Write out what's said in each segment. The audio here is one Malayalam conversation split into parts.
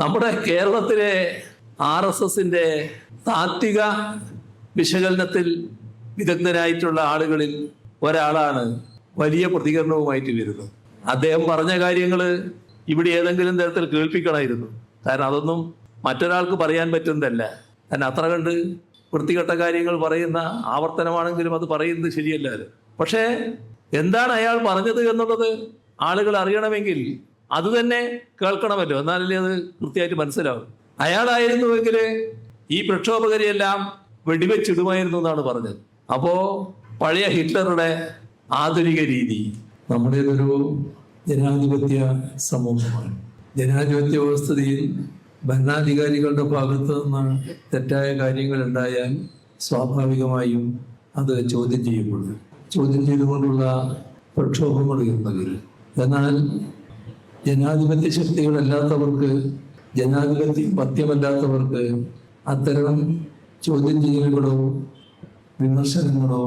നമ്മുടെ കേരളത്തിലെ RSSന്റെ താത്വിക വിശകലനത്തിൽ വിദഗ്ധരായിട്ടുള്ള ആളുകളിൽ ഒരാളാണ് വലിയ പ്രതികരണവുമായിട്ട് വരുന്നത്. അദ്ദേഹം പറഞ്ഞ കാര്യങ്ങൾ ഇവിടെ ഏതെങ്കിലും തരത്തിൽ കേൾപ്പിക്കണമായിരുന്നു. കാരണം അതൊന്നും മറ്റൊരാൾക്ക് പറയാൻ പറ്റുന്നതല്ല. കാരണം അത്ര കണ്ട് വൃത്തികെട്ട കാര്യങ്ങൾ പറയുന്ന ആവർത്തനമാണെങ്കിലും അത് പറയുന്നത് ശരിയല്ലല്ലോ. പക്ഷേ എന്താണ് അയാൾ പറഞ്ഞത് എന്നുള്ളത് ആളുകൾ അറിയണമെങ്കിൽ അത് തന്നെ കേൾക്കണമല്ലോ, എന്നാലല്ലേ അത് കൃത്യമായിട്ട് മനസ്സിലാവും. അയാളായിരുന്നുവെങ്കിൽ ഈ പ്രക്ഷോഭകരെയെല്ലാം വെടിവെച്ചിടുമായിരുന്നു എന്നാണ് പറഞ്ഞത്. അപ്പോ പഴയ ഹിറ്റ്ലറുടെ ആധുനിക രീതി. നമ്മുടേതൊരു ജനാധിപത്യ സമൂഹമാണ്. ജനാധിപത്യ വ്യവസ്ഥയിൽ ഭരണാധികാരികളുടെ ഭാഗത്ത് നിന്ന് തെറ്റായ കാര്യങ്ങൾ ഉണ്ടായാൽ സ്വാഭാവികമായും അത് ചോദ്യം ചെയ്യപ്പെടും. ചോദ്യം ചെയ്തുകൊണ്ടുള്ള പ്രക്ഷോഭങ്ങൾ ഉയർന്നവർ. എന്നാൽ ജനാധിപത്യ ശക്തികളല്ലാത്തവർക്ക്, ജനാധിപത്യം പഥ്യമല്ലാത്തവർക്ക് അത്തരം ചോദ്യം ചെയ്യലുകളോ വിമർശനങ്ങളോ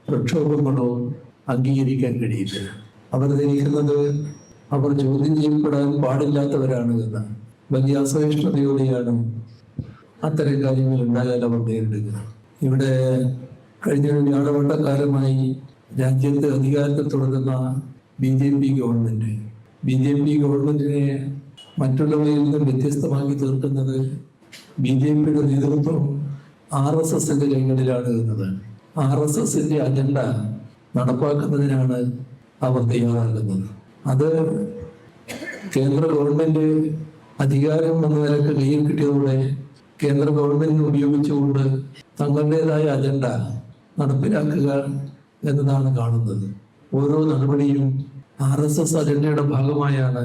പ്രക്ഷോഭങ്ങളോ അംഗീകരിക്കാൻ കഴിയില്ല. അവർ ധരിക്കുന്നത് അവർ ചോദ്യം ചെയ്യപ്പെടാൻ പാടില്ലാത്തവരാണ് എന്നാണ്. വലിയ അസഹിഷ്ണുതയോടെയാണ് അത്തരം കാര്യങ്ങൾ ഉണ്ടായാൽ അവർ നേരിടുക. ഇവിടെ കഴിഞ്ഞ വ്യാഴവട്ടക്കാലമായി രാജ്യത്ത് അധികാരത്തിൽ തുടരുന്ന BJP ഗവൺമെന്റ്, BJP ഗവൺമെന്റിനെ മറ്റുള്ളവയിൽ നിന്നും വ്യത്യസ്തമാക്കി തീർക്കുന്നത് BJPയുടെ നേതൃത്വം RSSന്റെ കൈകളിലാണ് എന്നതാണ്. RSSന്റെ അജണ്ട നടപ്പാക്കുന്നതിനാണ് അവർ തയ്യാറാകുന്നത്. അത് കേന്ദ്ര ഗവൺമെന്റ് അധികാരം എന്ന നിലക്ക് കയ്യിൽ കിട്ടിയതോടെ കേന്ദ്ര ഗവൺമെന്റിനെ ഉപയോഗിച്ചുകൊണ്ട് തങ്ങളുടേതായ അജണ്ട നടപ്പിലാക്കുക എന്നതാണ് കാണുന്നത്. ഓരോ നടപടിയും RSS അജണ്ടയുടെ ഭാഗമായാണ്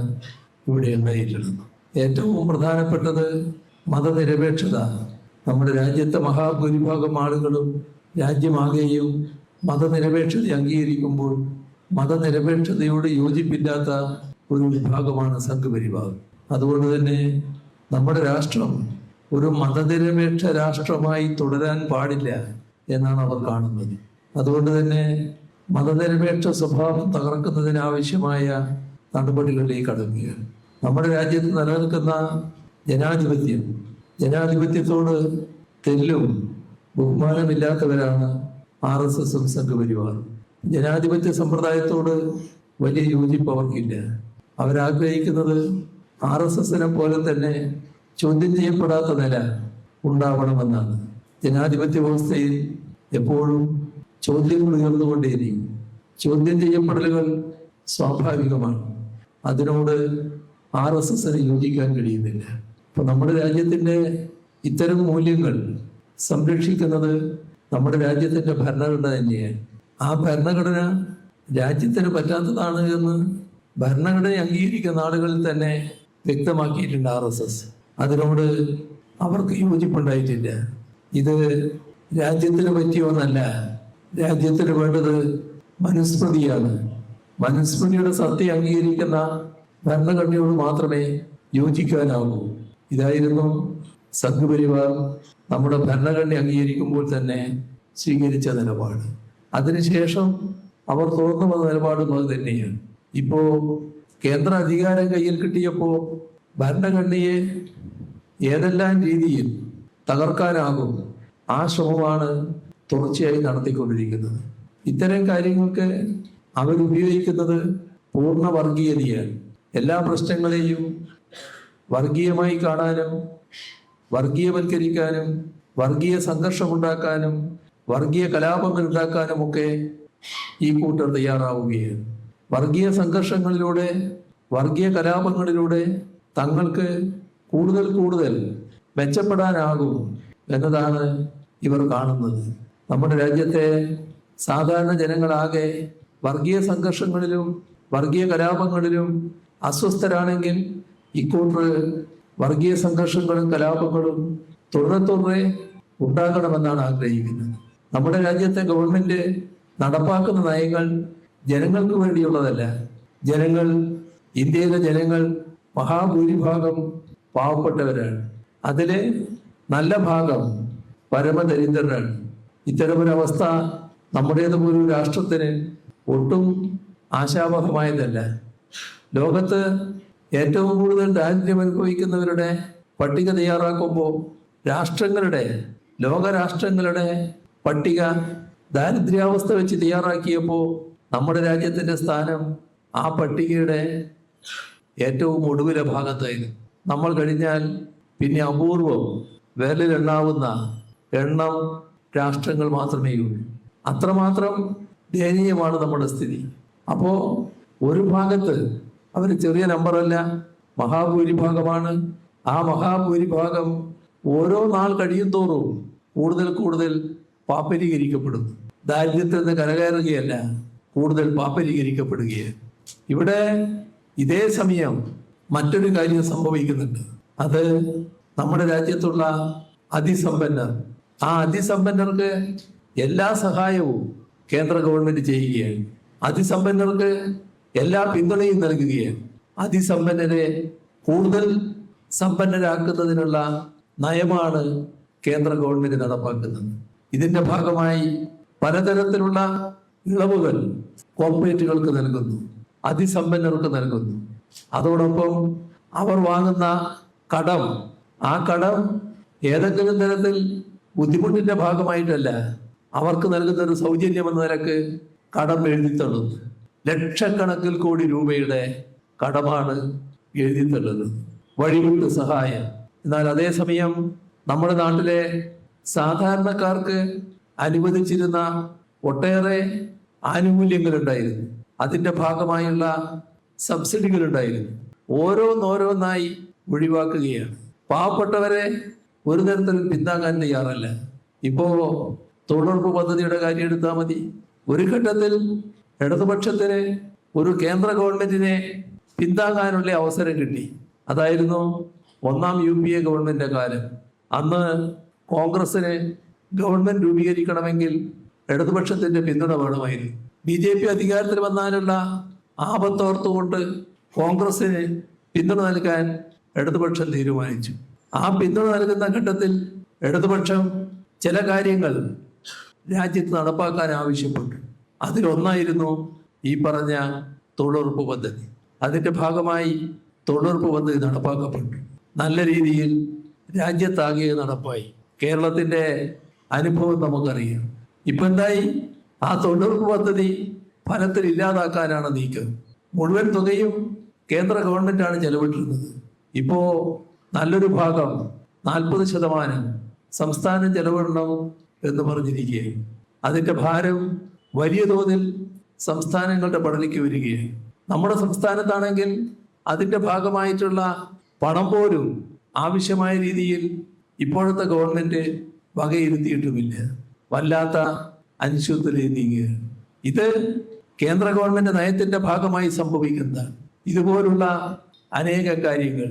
ഇവിടെ ഉണ്ടായിട്ടുള്ളത്. ഏറ്റവും പ്രധാനപ്പെട്ടത് മതനിരപേക്ഷത. നമ്മുടെ രാജ്യത്തെ മഹാഭൂരിഭാഗം ആളുകളും രാജ്യമാകെയും മതനിരപേക്ഷത അംഗീകരിക്കുമ്പോൾ മതനിരപേക്ഷതയോട് യോജിപ്പില്ലാത്ത ഒരു വിഭാഗമാണ് സംഘപരിവാർ. അതുകൊണ്ട് തന്നെ നമ്മുടെ രാഷ്ട്രം ഒരു മതനിരപേക്ഷ രാഷ്ട്രമായി തുടരാൻ പാടില്ല എന്നാണ് അവർ കാണുന്നത്. അതുകൊണ്ട് തന്നെ മതനിരപേക്ഷ സ്വഭാവം തകർക്കുന്നതിനാവശ്യമായ നടപടികളിലേക്ക് കടക്കുകയാണ്. നമ്മുടെ രാജ്യത്ത് നിലനിൽക്കുന്ന ജനാധിപത്യത്തോട് തെല്ലും ബഹുമാനമില്ലാത്തവരാണ് RSSും സംഘപരിവാറും. ജനാധിപത്യ സമ്പ്രദായത്തോട് വലിയ യോജിപ്പ് അവർക്കില്ല. അവരാഗ്രഹിക്കുന്നത് RSSനെ പോലെ തന്നെ ചോദ്യം ചെയ്യപ്പെടാത്ത നില ഉണ്ടാവണമെന്നാണ്. ജനാധിപത്യ വ്യവസ്ഥയിൽ എപ്പോഴും ചോദ്യങ്ങൾ ഉയർന്നുകൊണ്ടേയിരിക്കും. ചോദ്യം ചെയ്യപ്പെടലുകൾ സ്വാഭാവികമാണ്. അതിനോട് RSSന് യോജിക്കാൻ കഴിയുന്നില്ല. അപ്പൊ നമ്മുടെ രാജ്യത്തിന്റെ ഇത്തരം മൂല്യങ്ങൾ സംരക്ഷിക്കുന്നത് നമ്മുടെ രാജ്യത്തിന്റെ ഭരണഘടന തന്നെയാണ്. ആ ഭരണഘടന രാജ്യത്തിന് പറ്റാത്തതാണ് എന്ന് ഭരണഘടന അംഗീകരിക്കുന്ന ആളുകളിൽ തന്നെ വ്യക്തമാക്കിയിട്ടുണ്ട് RSS. അതിനോട് അവർക്ക് യോജിപ്പുണ്ടായിട്ടില്ല. ഇത് രാജ്യത്തിന് പറ്റിയ ഒന്നല്ല. രാജ്യത്തിന് വേണ്ടത് മനുസ്മൃതിയാണ്. മനുസ്മൃതിയുടെ സത്യം അംഗീകരിക്കുന്ന ഭരണഘടനയോട് മാത്രമേ യോജിക്കാനാവൂ. ഇതായിരുന്നു സംഘപരിവാർ നമ്മുടെ ഭരണഘടന അംഗീകരിക്കുമ്പോൾ തന്നെ സ്വീകരിച്ച നിലപാട്. അതിനുശേഷം അവർ തുറന്നു വന്ന നിലപാടും അത് തന്നെയാണ്. ഇപ്പോ കേന്ദ്ര അധികാരം കയ്യിൽ കിട്ടിയപ്പോൾ ഭരണഘടനയെ ഏതെല്ലാം രീതിയിൽ തകർക്കാനാകും ആ ശ്രമമാണ് തുടർച്ചയായി നടത്തിക്കൊണ്ടിരിക്കുന്നത്. ഇത്തരം കാര്യങ്ങൾക്ക് അവരുപയോഗിക്കുന്നത് പൂർണ്ണ വർഗീയതയാണ്. എല്ലാ പ്രശ്നങ്ങളെയും വർഗീയമായി കാണാനും വർഗീയവൽക്കരിക്കാനും വർഗീയ സംഘർഷമുണ്ടാക്കാനും വർഗീയ കലാപങ്ങൾ ഉണ്ടാക്കാനും ഒക്കെ ഈ കൂട്ടർ തയ്യാറാവുകയാണ്. വർഗീയ സംഘർഷങ്ങളിലൂടെ വർഗീയ കലാപങ്ങളിലൂടെ തങ്ങൾക്ക് കൂടുതൽ മെച്ചപ്പെടാനാകും എന്നതാണ് ഇവർ കാണുന്നത്. നമ്മുടെ രാജ്യത്തെ സാധാരണ ജനങ്ങളാകെ വർഗീയ സംഘർഷങ്ങളിലും വർഗീയ കലാപങ്ങളിലും അസ്വസ്ഥരാണെങ്കിൽ ഇക്കൂട്ടർ വർഗീയ സംഘർഷങ്ങളും കലാപങ്ങളും തുടരെ ഉണ്ടാകണമെന്നാണ് ആഗ്രഹിക്കുന്നത്. നമ്മുടെ രാജ്യത്തെ ഗവൺമെന്റ് നടപ്പാക്കുന്ന നയങ്ങൾ ജനങ്ങൾക്ക് വേണ്ടിയുള്ളതല്ല. ഇന്ത്യയിലെ ജനങ്ങൾ മഹാഭൂരിഭാഗം പാവപ്പെട്ടവരാണ്. അതിലെ നല്ല ഭാഗം പരമദരിദ്രരാണ്. ഇത്തരമൊരവസ്ഥ നമ്മുടേതുപോലൊരു രാഷ്ട്രത്തിന് ഒട്ടും ആശാവഹമായതല്ല. ലോകത്ത് ഏറ്റവും കൂടുതൽ ദാരിദ്ര്യം അനുഭവിക്കുന്നവരുടെ പട്ടിക തയ്യാറാക്കുമ്പോൾ ലോകരാഷ്ട്രങ്ങളുടെ പട്ടിക ദാരിദ്ര്യാവസ്ഥ വെച്ച് തയ്യാറാക്കിയപ്പോൾ നമ്മുടെ രാജ്യത്തിന്റെ സ്ഥാനം ആ പട്ടികയുടെ ഏറ്റവും ഒടുവിലെ ഭാഗത്തായിരുന്നു. നമ്മൾ കഴിഞ്ഞാൽ പിന്നെ അപൂർവം വിരലിലെണ്ണാവുന്ന എണ്ണം രാഷ്ട്രങ്ങൾ മാത്രമേ ഉള്ളൂ. അത്രമാത്രം ദയനീയമാണ് നമ്മുടെ സ്ഥിതി. അപ്പോൾ ഒരു ഭാഗത്ത് അവർ ചെറിയ നമ്പറല്ല, മഹാഭൂരിഭാഗമാണ്. ആ മഹാഭൂരിഭാഗം ഓരോ നാൾ കഴിയും തോറും കൂടുതൽ കൂടുതൽ പാപ്പരീകരിക്കപ്പെടുന്നു. ദാരിദ്ര്യത്തിൽ നിന്ന് കരകയറുകയല്ല, കൂടുതൽ പാപ്പരീകരിക്കപ്പെടുകയാണ്. ഇവിടെ ഇതേ സമയം മറ്റൊരു കാര്യം സംഭവിക്കുന്നുണ്ട്. അത് നമ്മുടെ രാജ്യത്തുള്ള അതിസമ്പന്നർ, ആ അതിസമ്പന്നർക്ക് എല്ലാ സഹായവും കേന്ദ്ര ഗവൺമെന്റ് ചെയ്യുകയാണ്. അതിസമ്പന്നർക്ക് എല്ലാ പിന്തുണയും നൽകുകയാണ്. അതിസമ്പന്നരെ കൂടുതൽ സമ്പന്നരാക്കുന്നതിനുള്ള നയമാണ് കേന്ദ്ര ഗവൺമെന്റ് നടപ്പാക്കുന്നത്. ഇതിന്റെ ഭാഗമായി പലതരത്തിലുള്ള ഇളവുകൾ കോർപ്പറേറ്റുകൾക്ക് നൽകുന്നു, അതിസമ്പന്നർക്ക് നൽകുന്നു. അതോടൊപ്പം അവർ വാങ്ങുന്ന കടം, ആ കടം ഏതെങ്കിലും തരത്തിൽ ബുദ്ധിമുട്ടിന്റെ ഭാഗമായിട്ടല്ല, അവർക്ക് നൽകുന്ന ഒരു സൗജന്യം എന്ന നിലക്ക് കടം എഴുതിത്തള്ളുന്നു. ലക്ഷക്കണക്കിൽ കോടി രൂപയുടെ കടമാണ് എഴുതിത്തള്ളുന്നത്, വഴിവിട്ട് സഹായം. എന്നാൽ അതേസമയം നമ്മുടെ നാട്ടിലെ സാധാരണക്കാർക്ക് അനുവദിച്ചിരുന്ന ഒട്ടേറെ ആനുകൂല്യങ്ങളുണ്ടായിരുന്നു, അതിന്റെ ഭാഗമായുള്ള സബ്സിഡികളുണ്ടായിരുന്നു. ഓരോന്നോരോന്നായി ഒഴിവാക്കുകയാണ്. പാവപ്പെട്ടവരെ ഒരു തരത്തിലും പിന്താങ്ങാൻ തയ്യാറല്ല. ഇപ്പോ തൊഴിലുറപ്പ് പദ്ധതിയുടെ കാര്യം എടുത്താൽ മതി. ഒരു ഘട്ടത്തിൽ ഇടതുപക്ഷത്തിന് ഒരു കേന്ദ്ര ഗവൺമെന്റിനെ പിന്താങ്ങാനുള്ള അവസരം കിട്ടി. അതായിരുന്നു ഒന്നാം UPA ഗവൺമെന്റിന്റെ കാലം. അന്ന് കോൺഗ്രസിന് ഗവൺമെന്റ് രൂപീകരിക്കണമെങ്കിൽ ഇടതുപക്ഷത്തിന്റെ പിന്തുണ വേണമായിരുന്നു. BJP അധികാരത്തിൽ വന്നാലുള്ള ആപത്തോർത്തുകൊണ്ട് കോൺഗ്രസിന് പിന്തുണ നൽകാൻ ഇടതുപക്ഷം തീരുമാനിച്ചു. ആ പിന്തുണ നൽകുന്ന ഘട്ടത്തിൽ ഇടതുപക്ഷം ചില കാര്യങ്ങൾ രാജ്യത്ത് നടപ്പാക്കാൻ ആവശ്യപ്പെട്ടു. അതിലൊന്നായിരുന്നു ഈ പറഞ്ഞ തൊഴിലുറപ്പ് പദ്ധതി. അതിന്റെ ഭാഗമായി തൊഴിലുറപ്പ് പദ്ധതി നടപ്പാക്കപ്പെട്ടു. നല്ല രീതിയിൽ രാജ്യത്താകെ നടപ്പായി. കേരളത്തിന്റെ അനുഭവം നമുക്കറിയാം. ഇപ്പൊ എന്തായി? ആ തൊഴിലുറപ്പ് പദ്ധതി ഫലത്തിൽ ഇല്ലാതാക്കാനാണ് നീക്കം. മുഴുവൻ തുകയും കേന്ദ്ര ഗവൺമെന്റാണ് ചെലവിട്ടിരുന്നത്. ഇപ്പോ നല്ലൊരു ഭാഗം 40% സംസ്ഥാനം ചെലവിടണം എന്ന് പറഞ്ഞിരിക്കുകയാണ്. അതിന്റെ ഭാരം വലിയ തോതിൽ സംസ്ഥാനങ്ങളുടെ പടലേക്ക് വരികയാണ്. നമ്മുടെ സംസ്ഥാനത്താണെങ്കിൽ അതിന്റെ ഭാഗമായിട്ടുള്ള പണം പോലും ആവശ്യമായ രീതിയിൽ ഇപ്പോഴത്തെ ഗവൺമെന്റ് വകയിരുത്തിയിട്ടുമില്ല. വല്ലാത്ത അനിശ്ചിതത്വത്തിലേക്ക് നീങ്ങുകയാണ്. ഇത് കേന്ദ്ര ഗവൺമെന്റ് നയത്തിന്റെ ഭാഗമായി സംഭവിക്കുന്നതാണ്. ഇതുപോലുള്ള അനേക കാര്യങ്ങൾ,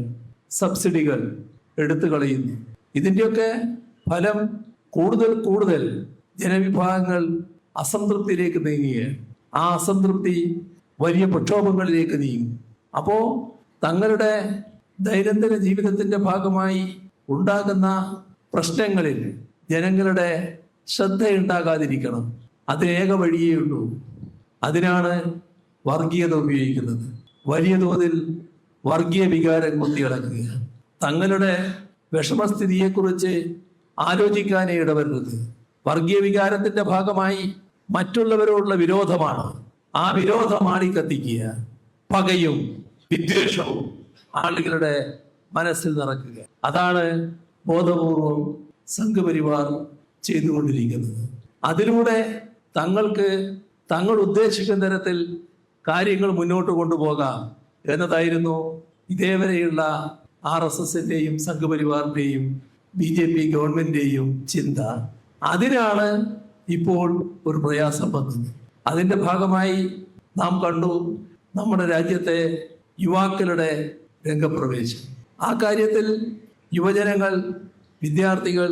സബ്സിഡികൾ എടുത്തു കളയുന്നു. ഇതിന്റെയൊക്കെ ഫലം കൂടുതൽ ജനവിഭാഗങ്ങൾ അസംതൃപ്തിയിലേക്ക് നീങ്ങുകയാണ്. ആ അസംതൃപ്തി വലിയ പ്രക്ഷോഭങ്ങളിലേക്ക് നീങ്ങും. അപ്പോ തങ്ങളുടെ ദൈനംദിന ജീവിതത്തിന്റെ ഭാഗമായി ഉണ്ടാകുന്ന പ്രശ്നങ്ങളിൽ ജനങ്ങളുടെ ശ്രദ്ധയുണ്ടാകാതിരിക്കണം. അതിനേക വഴിയേ ഉള്ളൂ. അതിനാണ് വർഗീയത ഉപയോഗിക്കുന്നത്. വലിയ തോതിൽ വർഗീയ വികാരം കുത്തിയടക്കുക. തങ്ങളുടെ വിഷമസ്ഥിതിയെക്കുറിച്ച് ആലോചിക്കാനേ ഇടവരുന്നത്. വർഗീയ വികാരത്തിന്റെ ഭാഗമായി മറ്റുള്ളവരോടുള്ള വിരോധമാണ്. ആ വിരോധമാണ് ഈ കത്തിക്കുക. പകയും വിദ്വേഷവും ആളുകളുടെ മനസ്സിൽ നിറക്കുക. അതാണ് ബോധപൂർവം സംഘപരിവാർ ചെയ്തുകൊണ്ടിരിക്കുന്നത്. അതിലൂടെ തങ്ങൾ ഉദ്ദേശിക്കുന്ന തരത്തിൽ കാര്യങ്ങൾ മുന്നോട്ട് കൊണ്ടുപോകാം എന്നതായിരുന്നു ഇതേവരെയുള്ള RSSന്റെയും സംഘപരിവാറിന്റെയും BJP ഗവൺമെന്റിന്റെയും ചിന്ത. അതിനാണ് ഇപ്പോൾ ഒരു പ്രയാസം വന്നത്. അതിന്റെ ഭാഗമായി നാം കണ്ടു നമ്മുടെ രാജ്യത്തെ യുവാക്കളുടെ രംഗപ്രവേശം. ആ കാര്യത്തിൽ യുവജനങ്ങൾ, വിദ്യാർത്ഥികൾ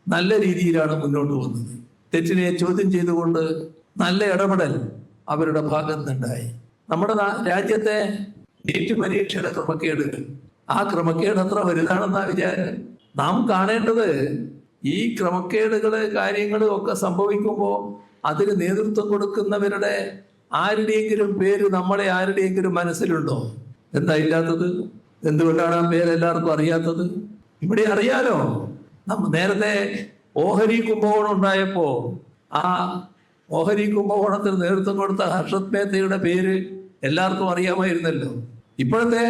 നല്ല രീതിയിലാണ് മുന്നോട്ട് വന്നത്. തെറ്റിനെ ചോദ്യം ചെയ്തുകൊണ്ട് നല്ല ഇടപെടൽ അവരുടെ ഭാഗത്ത് നിന്നുണ്ടായി. നമ്മുടെ രാജ്യത്തെ നീറ്റ് പരീക്ഷയുടെ ക്രമക്കേടുകൾ, ആ ക്രമക്കേട് അത്ര വലുതാണെന്നാ വിചാരം. നാം കാണേണ്ടത് ഈ ക്രമക്കേടുകള് കാര്യങ്ങളും ഒക്കെ സംഭവിക്കുമ്പോൾ അതിന് നേതൃത്വം കൊടുക്കുന്നവരുടെ ആരുടെയെങ്കിലും പേര് ആരുടെയെങ്കിലും മനസ്സിലുണ്ടോ? എന്താ ഇല്ലാത്തത്? എന്തുകൊണ്ടാണ് ആ പേര് എല്ലാവർക്കും അറിയാത്തത്? ഇവിടെ അറിയാലോ. നേരത്തെ ഓഹരി കുംഭകോണം ഉണ്ടായപ്പോ ആ ഓഹരി കുംഭകോണത്തിന് നേതൃത്വം കൊടുത്ത ഹർഷത് മേത്തയുടെ പേര് എല്ലാവർക്കും അറിയാമായിരുന്നല്ലോ. ഇപ്പോഴത്തെ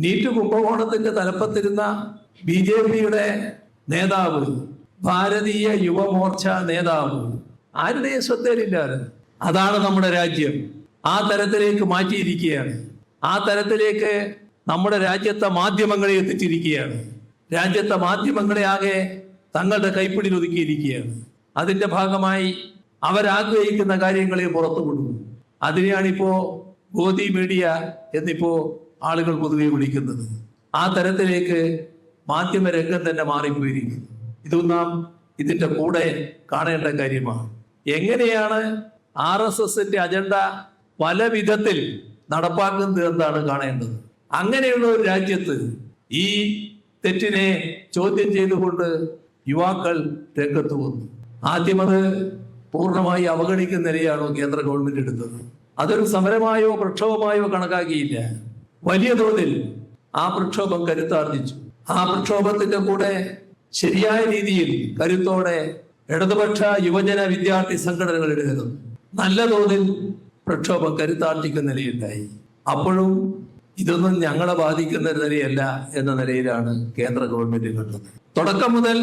നീറ്റ് കുംഭകോണത്തിന്റെ തലപ്പത്തിരുന്ന BJP-യുടെ നേതാവ്, ഭാരതീയ യുവമോർച്ച നേതാവ്, ആരുടെയും ശ്രദ്ധയിലില്ലാതെ. അതാണ് നമ്മുടെ രാജ്യം. ആ തരത്തിലേക്ക് മാറ്റിയിരിക്കുകയാണ്. ആ തരത്തിലേക്ക് നമ്മുടെ രാജ്യത്തെ മാധ്യമങ്ങളെ എത്തിച്ചിരിക്കുകയാണ്. രാജ്യത്തെ മാധ്യമങ്ങളെ ആകെ തങ്ങളുടെ കൈപ്പിടിയിൽ ഒതുക്കിയിരിക്കുകയാണ്. അതിന്റെ ഭാഗമായി അവരാഗ്രഹിക്കുന്ന കാര്യങ്ങളെ പുറത്തു വിടുന്നു. അതിനെയാണിപ്പോ ഗോദി മീഡിയ എന്നിപ്പോ ആളുകൾ പൊതുവെ വിളിക്കുന്നത്. ആ തരത്തിലേക്ക് മാധ്യമരംഗം തന്നെ മാറിപ്പോയിരിക്കുന്നു. ഇതും നാം ഇതിന്റെ കൂടെ കാണേണ്ട കാര്യമാണ്. എങ്ങനെയാണ് RSSന്റെ അജണ്ട പല വിധത്തിൽ നടപ്പാക്കുന്നത് എന്നാണ് കാണേണ്ടത്. അങ്ങനെയുള്ള ഒരു രാജ്യത്ത് ഈ തെറ്റിനെ ചോദ്യം ചെയ്തുകൊണ്ട് യുവാക്കൾ രംഗത്ത് വന്നു. ആദ്യം അത് പൂർണ്ണമായി അവഗണിക്കുന്ന നിലയാണോ കേന്ദ്ര ഗവൺമെന്റ് എടുത്തത്? അതൊരു സമരമായോ പ്രക്ഷോഭമായോ കണക്കാക്കിയില്ല. വലിയ തോതിൽ ആ പ്രക്ഷോഭം കരുത്താർജിച്ചു. ആ പ്രക്ഷോഭത്തിന്റെ കൂടെ ശരിയായ രീതിയിൽ കരുത്തോടെ ഇടതുപക്ഷ യുവജന വിദ്യാർത്ഥി സംഘടനകൾ എടുക്കുന്നു. നല്ല തോതിൽ പ്രക്ഷോഭം കരുത്താർജിക്കുന്ന നിലയുണ്ടായി. അപ്പോഴും ഇതൊന്നും ഞങ്ങളെ ബാധിക്കുന്ന ഒരു നിലയല്ല എന്ന നിലയിലാണ് കേന്ദ്ര ഗവൺമെന്റ് കണ്ടത്. തുടക്കം മുതൽ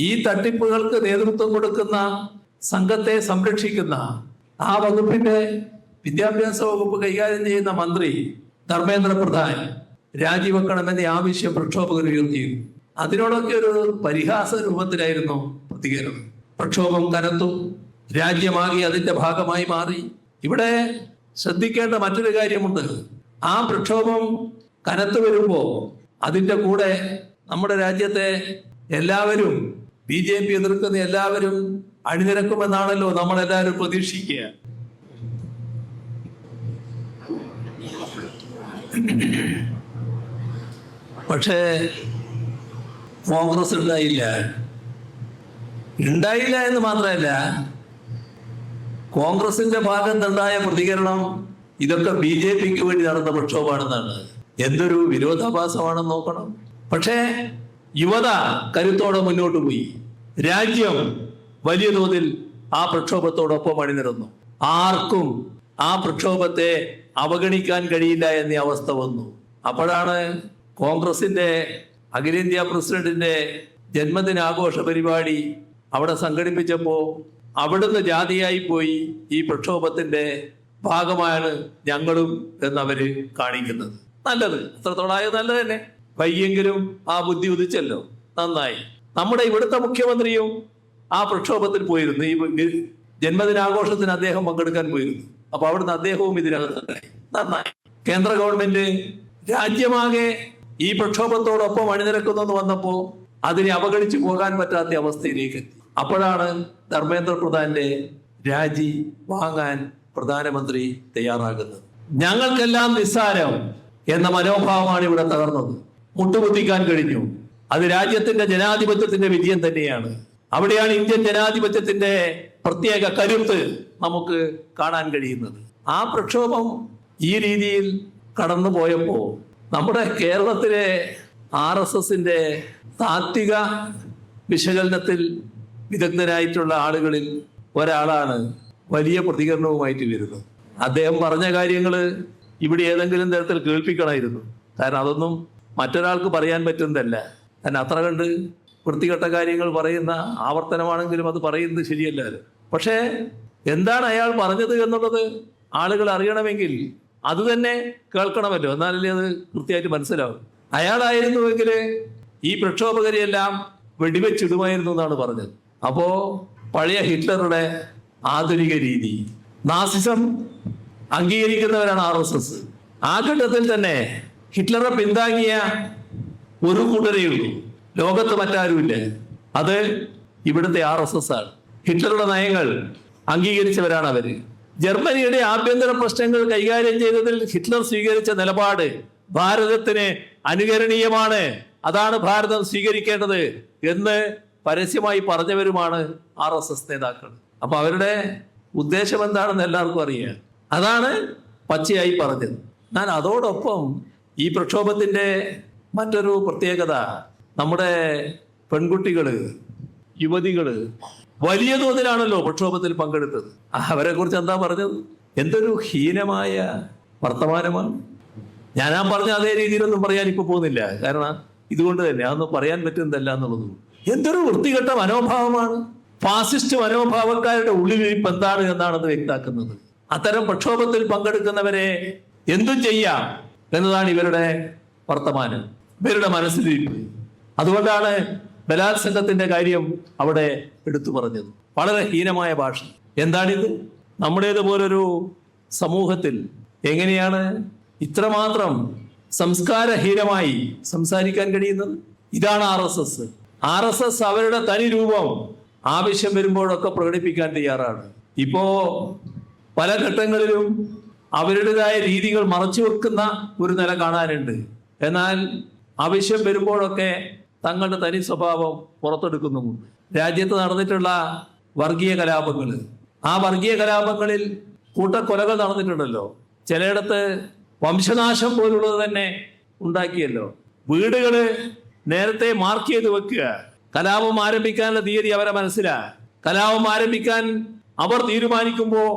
ഈ തട്ടിപ്പുകൾക്ക് നേതൃത്വം കൊടുക്കുന്ന സംഘത്തെ സംരക്ഷിക്കുന്ന ആ വകുപ്പിന്റെ വിദ്യാഭ്യാസ വകുപ്പ് കൈകാര്യം ചെയ്യുന്ന മന്ത്രി ധർമ്മേന്ദ്ര പ്രധാൻ രാജിവെക്കണമെന്ന ആവശ്യം പ്രക്ഷോഭകർ ഉയർത്തിയിരുന്നു. അതിനോടൊക്കെ ഒരു പരിഹാസ രൂപത്തിലായിരുന്നു പ്രതികരണം. പ്രക്ഷോഭം കനത്തു, രാജ്യമാകെ അതിന്റെ ഭാഗമായി മാറി. ഇവിടെ ശ്രദ്ധിക്കേണ്ട മറ്റൊരു കാര്യമുണ്ട്. ആ പ്രക്ഷോഭം കനത്തു വരുമ്പോ അതിന്റെ കൂടെ നമ്മുടെ രാജ്യത്തെ എല്ലാവരും, BJP എതിർക്കുന്ന എല്ലാവരും അണിനിരക്കുമെന്നാണല്ലോ നമ്മളെല്ലാവരും പ്രതീക്ഷിക്കുക. പക്ഷേ കോൺഗ്രസ് ഉണ്ടായില്ല എന്ന് മാത്രമല്ല, കോൺഗ്രസിന്റെ ഭാഗത്തുണ്ടായ പ്രതികരണം ഇതൊക്കെ BJP-ക്ക് വേണ്ടി നടന്ന പ്രക്ഷോഭമാണെന്നാണ്. എന്തൊരു വിരോധാഭാസമാണെന്ന് നോക്കണം. പക്ഷേ യുവത കരുത്തോടെ മുന്നോട്ട് പോയി. രാജ്യം വലിയ തോതിൽ ആ പ്രക്ഷോഭത്തോടൊപ്പം അണിനിരന്നു. ആർക്കും ആ പ്രക്ഷോഭത്തെ അവഗണിക്കാൻ കഴിയില്ല എന്ന അവസ്ഥ വന്നു. അപ്പോഴാണ് കോൺഗ്രസിന്റെ അഖിലേന്ത്യാ പ്രസിഡന്റിന്റെ ജന്മദിനാഘോഷ പരിപാടി അവിടെ സംഘടിപ്പിച്ചപ്പോ അവിടുന്ന് ജാതിയായി പോയി ഈ പ്രക്ഷോഭത്തിന്റെ ഭാഗമാണ് ഞങ്ങളും എന്നവര് കാണിക്കുന്നത്. നല്ലത്, അത്രത്തോളായത് നല്ലത് തന്നെ. വൈകിയെങ്കിലും ആ ബുദ്ധി ഉദിച്ചല്ലോ, നന്നായി. നമ്മുടെ ഇവിടുത്തെ മുഖ്യമന്ത്രിയും ആ പ്രക്ഷോഭത്തിൽ പോയിരുന്നു. ഈ ജന്മദിനാഘോഷത്തിന് അദ്ദേഹം പങ്കെടുക്കാൻ പോയിരുന്നു. അപ്പൊ അവിടുന്ന് അദ്ദേഹവും ഇതിനകത്തുണ്ടായി, നന്നായി. കേന്ദ്ര ഗവൺമെന്റ് രാജ്യമാകെ ഈ പ്രക്ഷോഭത്തോടൊപ്പം അണിനിരക്കുന്നെന്ന് വന്നപ്പോ അതിനെ അവഗണിച്ചു പോകാൻ പറ്റാത്ത അവസ്ഥയിലേക്ക് എത്തി. അപ്പോഴാണ് ധർമ്മേന്ദ്ര പ്രധാന്റെ രാജി വാങ്ങാൻ പ്രധാനമന്ത്രി തയ്യാറാകുന്നത്. ഞങ്ങൾക്കെല്ലാം നിസ്സാരം എന്ന മനോഭാവമാണ് ഇവിടെ തകർന്നത്. മുട്ടുകുത്തിക്കാൻ കഴിഞ്ഞു. അത് രാജ്യത്തിന്റെ ജനാധിപത്യത്തിന്റെ വിജയം തന്നെയാണ്. അവിടെയാണ് ഇന്ത്യൻ ജനാധിപത്യത്തിന്റെ പ്രത്യേക കരുത്ത് നമുക്ക് കാണാൻ കഴിയുന്നത്. ആ പ്രക്ഷോഭം ഈ രീതിയിൽ കടന്നു പോയപ്പോ നമ്മുടെ കേരളത്തിലെ RSSന്റെ താത്വിക വിശകലനത്തിൽ വിദഗ്ധരായിട്ടുള്ള ആളുകളിൽ ഒരാളാണ് വലിയ പ്രതികരണവുമായിട്ട് വരുന്നത്. അദ്ദേഹം പറഞ്ഞ കാര്യങ്ങൾ ഇവിടെ ഏതെങ്കിലും തരത്തിൽ കേൾപ്പിക്കണമായിരുന്നു. കാരണം അതൊന്നും മറ്റൊരാൾക്ക് പറയാൻ പറ്റുന്നതല്ല. കാരണം അത്ര കണ്ട് വൃത്തികെട്ട കാര്യങ്ങൾ പറയുന്ന ആവർത്തനമാണെങ്കിലും അത് പറയുന്നത് ശരിയല്ലല്ലോ. പക്ഷേ എന്താണ് അയാൾ പറഞ്ഞത് എന്നുള്ളത് ആളുകൾ അറിയണമെങ്കിൽ അത് തന്നെ കേൾക്കണമല്ലോ, എന്നാലല്ലേ അത് കൃത്യമായിട്ട് മനസ്സിലാവും. അയാളായിരുന്നുവെങ്കിൽ ഈ പ്രക്ഷോഭകരെയെല്ലാം വെടിവെച്ചിടുമായിരുന്നു എന്നാണ് പറഞ്ഞത്. അപ്പോ പഴയ ഹിറ്റ്ലറുടെ ആധുനിക രീതി, നാസിസം അംഗീകരിക്കുന്നവരാണ് RSS. ആ ഘട്ടത്തിൽ തന്നെ ഹിറ്റ്ലറെ പിന്താങ്ങിയ ഒരു കൂട്ടരേ ഉള്ളൂ, ലോകത്ത് മറ്റാരുമില്ല. അത് ഇവിടുത്തെ RSS ആണ്. ഹിറ്റ്ലറുടെ നയങ്ങൾ അംഗീകരിച്ചവരാണ് അവര്. ജർമ്മനിയുടെ ആഭ്യന്തര പ്രശ്നങ്ങൾ കൈകാര്യം ചെയ്തതിൽ ഹിറ്റ്ലർ സ്വീകരിച്ച നിലപാട് ഭാരതത്തിന് അനുകരണീയമാണ്, അതാണ് ഭാരതം സ്വീകരിക്കേണ്ടത് എന്ന് പരസ്യമായി പറഞ്ഞവരുമാണ് RSS നേതാക്കൾ. അപ്പൊ അവരുടെ ഉദ്ദേശം എന്താണെന്ന് എല്ലാവർക്കും അറിയാം. അതാണ് പച്ചയായി പറഞ്ഞത്. ഞാൻ അതോടൊപ്പം ഈ പ്രക്ഷോഭത്തിന്റെ മറ്റൊരു പ്രത്യേകത, നമ്മുടെ പെൺകുട്ടികള്, യുവതികള് വലിയ തോതിലാണല്ലോ പ്രക്ഷോഭത്തിൽ പങ്കെടുത്തത്. അവരെ കുറിച്ച് എന്താ പറഞ്ഞത്? എന്തൊരു ഹീനമായ വർത്തമാനമാണ്. ഞാൻ പറഞ്ഞ അതേ രീതിയിലൊന്നും പറയാൻ ഇപ്പൊ പോകുന്നില്ല, കാരണം ഇതുകൊണ്ട് തന്നെ അതൊന്നും പറയാൻ പറ്റുന്നതല്ല എന്നുള്ളത്. എന്തൊരു വൃത്തികെട്ട മനോഭാവമാണ്. ഫാസിസ്റ്റ് മനോഭാവക്കാരുടെ ഉള്ളിലിരിപ്പ് എന്താണ് എന്നാണത് വ്യക്താക്കുന്നത്. അത്തരം പ്രക്ഷോഭത്തിൽ പങ്കെടുക്കുന്നവരെ എന്തും ചെയ്യാം എന്നതാണ് ഇവരുടെ വർത്തമാനം, ഇവരുടെ മനസ്സിലിരിപ്പ്. അതുകൊണ്ടാണ് ബലാത്സംഗത്തിന്റെ കാര്യം അവിടെ എടുത്തു പറഞ്ഞത്. വളരെ ഹീനമായ ഭാഷ. എന്താണിത്? നമ്മുടേതുപോലൊരു സമൂഹത്തിൽ എങ്ങനെയാണ് ഇത്രമാത്രം സംസ്കാരഹീനമായി സംസാരിക്കാൻ കഴിയുന്നത്? ഇതാണ് RSS. അവരുടെ തനി രൂപം ആവശ്യം വരുമ്പോഴൊക്കെ പ്രകടിപ്പിക്കാൻ തയ്യാറാണ്. ഇപ്പോ പല ഘട്ടങ്ങളിലും അവരുടേതായ രീതികൾ മറച്ചു വെക്കുന്ന ഒരു നില കാണാനുണ്ട്. എന്നാൽ ആവശ്യം വരുമ്പോഴൊക്കെ തങ്ങളുടെ തനി സ്വഭാവം പുറത്തെടുക്കുന്നു. രാജ്യത്ത് നടന്നിട്ടുള്ള വർഗീയ കലാപങ്ങൾ, ആ വർഗീയ കലാപങ്ങളിൽ കൂട്ടക്കൊലകൾ നടന്നിട്ടുണ്ടല്ലോ. ചിലയിടത്ത് വംശനാശം പോലുള്ളത് തന്നെ ഉണ്ടാക്കിയല്ലോ. വീടുകള് നേരത്തെ മാർക്ക് ചെയ്ത് വെക്കുക. കലാപം ആരംഭിക്കാനുള്ള തീയതി അവരെ മനസ്സിലാണ്. കലാപം ആരംഭിക്കാൻ അവർ തീരുമാനിക്കുമ്പോൾ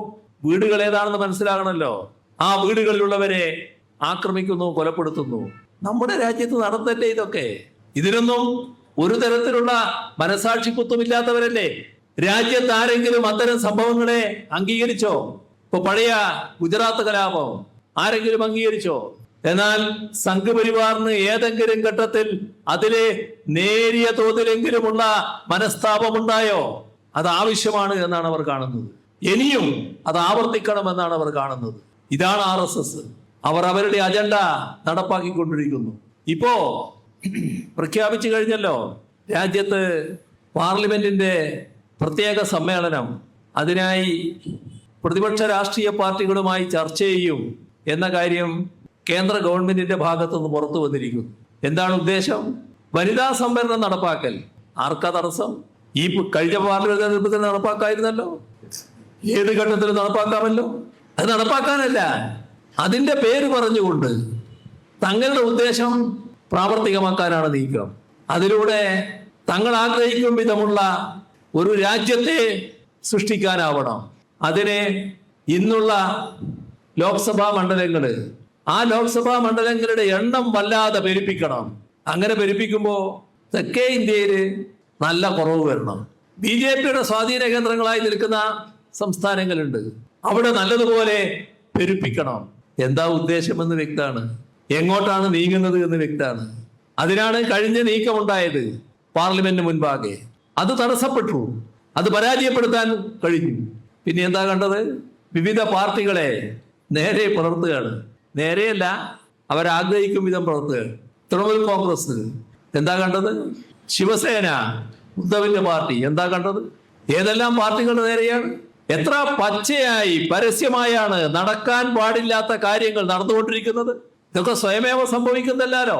വീടുകൾ ഏതാണെന്ന് മനസ്സിലാകണമല്ലോ. ആ വീടുകളിലുള്ളവരെ ആക്രമിക്കുന്നു, കൊലപ്പെടുത്തുന്നു. നമ്മുടെ രാജ്യത്ത് നടന്നല്ലേ ഇതൊക്കെ? ഇതിനൊന്നും ഒരു തരത്തിലുള്ള മനസാക്ഷിക്കുത്തുമില്ലാത്തവരല്ലേ? രാജ്യത്ത് ആരെങ്കിലും അത്തരം സംഭവങ്ങളെ അംഗീകരിച്ചോ? ഇപ്പൊ പഴയ ഗുജറാത്ത് കലാപം ആരെങ്കിലും അംഗീകരിച്ചോ? എന്നാൽ സംഘപരിവാറിന് ഏതെങ്കിലും ഘട്ടത്തിൽ അതിലെ നേരിയ തോതിലെങ്കിലുമുള്ള മനസ്താപമുണ്ടായോ? അത് ആവശ്യമാണ് എന്നാണ് അവർ കാണുന്നത്. ഇനിയും അത് ആവർത്തിക്കണമെന്നാണ് അവർ കാണുന്നത്. ഇതാണ് RSS. അവർ അവരുടെ അജണ്ട നടപ്പാക്കിക്കൊണ്ടിരിക്കുന്നു. ഇപ്പോ പ്രഖ്യാപിച്ചു കഴിഞ്ഞല്ലോ, രാജ്യത്ത് പാർലമെന്റിന്റെ പ്രത്യേക സമ്മേളനം. അതിനായി പ്രതിപക്ഷ രാഷ്ട്രീയ പാർട്ടികളുമായി ചർച്ച ചെയ്യും എന്ന കാര്യം കേന്ദ്ര ഗവൺമെന്റിന്റെ ഭാഗത്തുനിന്ന് പുറത്തു വന്നിരിക്കുന്നു. എന്താണ് ഉദ്ദേശം? വനിതാ സംവരണം നടപ്പാക്കൽ. ആർക്കാ തടസ്സം? ഈ കഴിഞ്ഞ പാർലമെന്റ് തെരഞ്ഞെടുപ്പിൽ നടപ്പാക്കായിരുന്നല്ലോ. ഏത് ഘട്ടത്തിലും നടപ്പാക്കാമല്ലോ. അത് നടപ്പാക്കാനല്ല, അതിന്റെ പേര് പറഞ്ഞുകൊണ്ട് തങ്ങളുടെ ഉദ്ദേശം പ്രാവർത്തികമാക്കാനാണ് നീക്കം. അതിലൂടെ തങ്ങൾ ആഗ്രഹിക്കും വിധമുള്ള ഒരു രാജ്യത്തെ സൃഷ്ടിക്കാനാവണം. അതിനെ ഇന്നുള്ള ലോക്സഭാ മണ്ഡലങ്ങള്, ആ ലോക്സഭാ മണ്ഡലങ്ങളുടെ എണ്ണം വല്ലാതെ പെരുപ്പിക്കണം. അങ്ങനെ പെരുപ്പിക്കുമ്പോൾ തെക്കേ ഇന്ത്യയിൽ നല്ല കുറവ് വരണം. BJPയുടെ സ്വാധീന കേന്ദ്രങ്ങളായി നിൽക്കുന്ന സംസ്ഥാനങ്ങളുണ്ട്, അവിടെ നല്ലതുപോലെ പെരുപ്പിക്കണം. എന്താ ഉദ്ദേശമെന്ന് വ്യക്തമാണ്, എങ്ങോട്ടാണ് നീങ്ങുന്നത് എന്ന് വ്യക്തമാണ്. അതിനാണ് കഴിഞ്ഞ നീക്കമുണ്ടായത് പാർലമെന്റിന് മുൻപാകെ. അത് തടസ്സപ്പെട്ടു, അത് പരാജയപ്പെടുത്താൻ കഴിഞ്ഞു. പിന്നെ എന്താ കണ്ടത്? വിവിധ പാർട്ടികളെ നേരെ പുലർത്തുകയാണ്. നേരെയല്ല, അവരാഗ്രഹിക്കും വിധം പ്രവർത്തുകയാണ്. തൃണമൂൽ കോൺഗ്രസ് എന്താ കണ്ടത്? ശിവസേന, ഉദ്ധവിന്റെ പാർട്ടി എന്താ കണ്ടത്? ഏതെല്ലാം പാർട്ടികളുടെ നേരെയാണ്? എത്ര പച്ചയായി പരസ്യമായാണ് നടക്കാൻ പാടില്ലാത്ത കാര്യങ്ങൾ നടന്നുകൊണ്ടിരിക്കുന്നത്. ഇതൊക്കെ സ്വയമേവ സംഭവിക്കുന്നല്ലോ.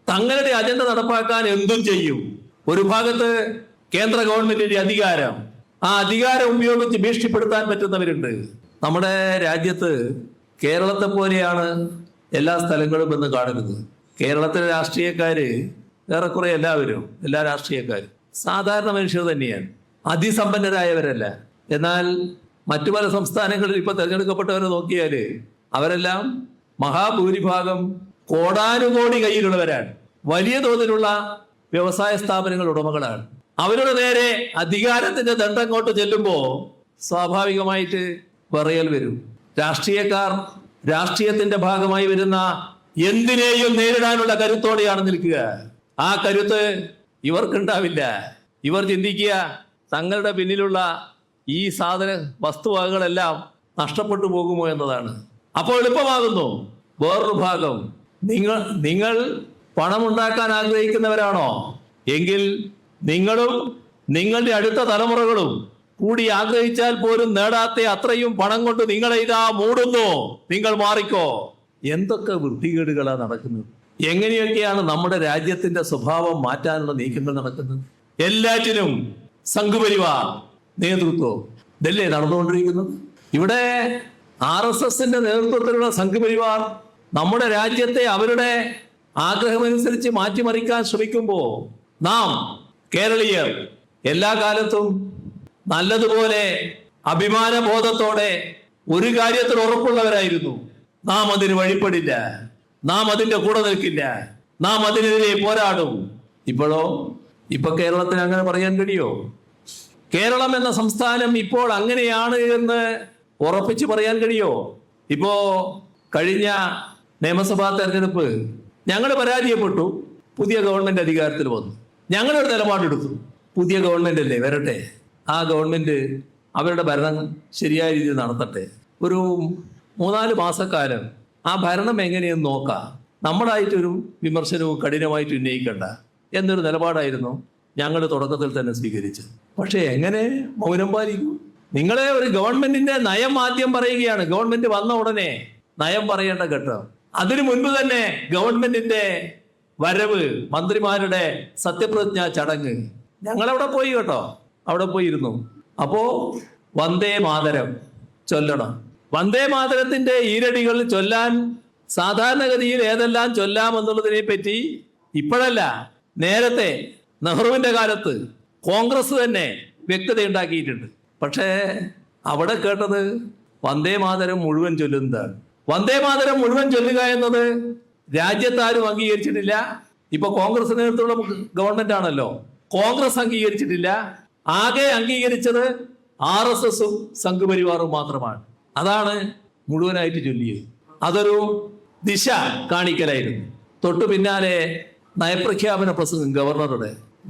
തങ്ങളുടെ അജണ്ട നടപ്പാക്കാൻ എന്തും ചെയ്യും. ഒരു ഭാഗത്ത് കേന്ദ്ര ഗവൺമെന്റിന്റെ അധികാരം, ആ അധികാരം ഉപയോഗിച്ച് ഭീഷണിപ്പെടുത്താൻ പറ്റുന്നവരുണ്ട്. നമ്മുടെ രാജ്യത്ത് കേരളത്തെ പോലെയാണ് എല്ലാ സ്ഥലങ്ങളും എന്ന് കാണുന്നത്. കേരളത്തിലെ രാഷ്ട്രീയക്കാര് ഏറെക്കുറെ എല്ലാവരും, എല്ലാ രാഷ്ട്രീയക്കാരും സാധാരണ മനുഷ്യർ തന്നെയാണ്, അതിസമ്പന്നരായവരല്ല. എന്നാൽ മറ്റു പല സംസ്ഥാനങ്ങളിൽ ഇപ്പൊ തെരഞ്ഞെടുക്കപ്പെട്ടവരെ നോക്കിയാല് അവരെല്ലാം മഹാഭൂരിഭാഗം കോടാനുകോടി കയ്യിലുള്ളവരാണ്. വലിയ തോതിലുള്ള വ്യവസായ സ്ഥാപനങ്ങൾ ഉടമകളാണ്. അവരുടെ നേരെ അധികാരത്തിന്റെ ദണ്ഡങ്ങോട്ട് ചെല്ലുമ്പോ സ്വാഭാവികമായിട്ട് വിറയൽ വരും. രാഷ്ട്രീയക്കാർ രാഷ്ട്രീയത്തിന്റെ ഭാഗമായി വരുന്ന എന്തിനേയും നേരിടാനുള്ള കരുത്തോടെയാണ് നിൽക്കുക. ആ കരുത്ത് ഇവർക്കുണ്ടാവില്ല. ഇവർ ചിന്തിക്കുക തങ്ങളുടെ പിന്നിലുള്ള ഈ വസ്തുവകകളെല്ലാം നഷ്ടപ്പെട്ടു പോകുമോ എന്നതാണ്. അപ്പോൾ എളുപ്പമാകുന്നു. വേറൊരു ഭാഗം, നിങ്ങൾ പണമുണ്ടാക്കാൻ ആഗ്രഹിക്കുന്നവരാണോ എങ്കിൽ നിങ്ങളും നിങ്ങളുടെ അടുത്ത തലമുറകളും കൂടി ആഗ്രഹിച്ചാൽ പോലും നേടാത്ത അത്രയും പണം കൊണ്ട് നിങ്ങളെ ഇതാ മൂടുന്നു, നിങ്ങൾ മാറിക്കോ. എന്തൊക്കെ വൃത്തികേടുകളാ നടക്കുന്നത്. എങ്ങനെയൊക്കെയാണ് നമ്മുടെ രാജ്യത്തിന്റെ സ്വഭാവം മാറ്റാനുള്ള നീക്കങ്ങൾ നടക്കുന്നത്. എല്ലാറ്റിനും സംഘപരിവാർ നേതൃത്വം ഇതല്ലേ നടന്നുകൊണ്ടിരിക്കുന്നത്. ഇവിടെ RSSന്റെ നേതൃത്വത്തിലുള്ള സംഘപരിവാർ നമ്മുടെ രാജ്യത്തെ അവരുടെ ആഗ്രഹമനുസരിച്ച് മാറ്റിമറിക്കാൻ ശ്രമിക്കുമ്പോൾ നാം കേരളീയർ എല്ലാ കാലത്തും നല്ലതുപോലെ അഭിമാനബോധത്തോടെ ഒരു കാര്യത്തിൽ ഉറപ്പുള്ളവരായിരുന്നു. നാം അതിന് വഴിപ്പെടില്ല, നാം അതിന്റെ കൂടെ നിൽക്കില്ല, നാം അതിനെതിരെ പോരാടും. ഇപ്പൊ കേരളത്തിന് അങ്ങനെ പറയാൻ കഴിയോ? കേരളം എന്ന സംസ്ഥാനം ഇപ്പോൾ അങ്ങനെയാണ് എന്ന് ഉറപ്പിച്ച് പറയാൻ കഴിയോ? ഇപ്പോ കഴിഞ്ഞ നിയമസഭാ തെരഞ്ഞെടുപ്പ് ഞങ്ങൾ പരാജയപ്പെട്ടു, പുതിയ ഗവൺമെന്റ് അധികാരത്തിൽ വന്നു. ഞങ്ങളൊരു നിലപാടെടുത്തു, പുതിയ ഗവൺമെന്റ് അല്ലേ വരട്ടെ, ആ ഗവൺമെന്റ് അവരുടെ ഭരണം ശരിയായ രീതിയിൽ നടത്തട്ടെ, ഒരു 3-4 മാസക്കാലം ആ ഭരണം എങ്ങനെയെന്ന് നോക്കാം, നമ്മളായിട്ടൊരു വിമർശനവും കഠിനമായിട്ട് ഉന്നയിക്കണ്ട എന്നൊരു നിലപാടായിരുന്നു ഞങ്ങൾ തുടക്കത്തിൽ തന്നെ സ്വീകരിച്ചത്. പക്ഷേ എങ്ങനെ മൗനം പാലിക്കും? നിങ്ങളെ ഒരു ഗവൺമെന്റിന്റെ നയം ആദ്യം പറയുകയാണ്. ഗവൺമെന്റ് വന്ന ഉടനെ നയം പറയേണ്ട ഘട്ടം, അതിനു മുൻപ് തന്നെ ഗവൺമെന്റിന്റെ വരവ്, മന്ത്രിമാരുടെ സത്യപ്രതിജ്ഞാ ചടങ്ങ്, ഞങ്ങളവിടെ പോയി കേട്ടോ, അവിടെ പോയിരുന്നു. അപ്പോ വന്ദേ മാതരം ചൊല്ലണം. വന്ദേ മാതരത്തിന്റെ ഈരടികൾ ചൊല്ലാൻ സാധാരണഗതിയിൽ ഏതെല്ലാം ചൊല്ലാമെന്നുള്ളതിനെ പറ്റി ഇപ്പോഴല്ല, നേരത്തെ നെഹ്റുവിന്റെ കാലത്ത് കോൺഗ്രസ് തന്നെ വ്യക്തത ഉണ്ടാക്കിയിട്ടുണ്ട്. പക്ഷേ അവിടെ കേട്ടത് വന്ദേ മാതരം മുഴുവൻ ചൊല്ലുന്നതാണ്. വന്ദേ മാതരം മുഴുവൻ ചൊല്ലുക എന്നത് രാജ്യത്താരും അംഗീകരിച്ചിട്ടില്ല. ഇപ്പൊ കോൺഗ്രസ് നേതൃത്വമുള്ള ഗവൺമെന്റ് ആണല്ലോ, കോൺഗ്രസ് അംഗീകരിച്ചിട്ടില്ല. ആകെ അംഗീകരിച്ചത് RSSഉം സംഘപരിവാറും മാത്രമാണ്. അതാണ് മുഴുവനായിട്ട് ചൊല്ലിയത്. അതൊരു ദിശ കാണിക്കലായിരുന്നു. തൊട്ടു പിന്നാലെ നയപ്രഖ്യാപന പ്രസംഗം,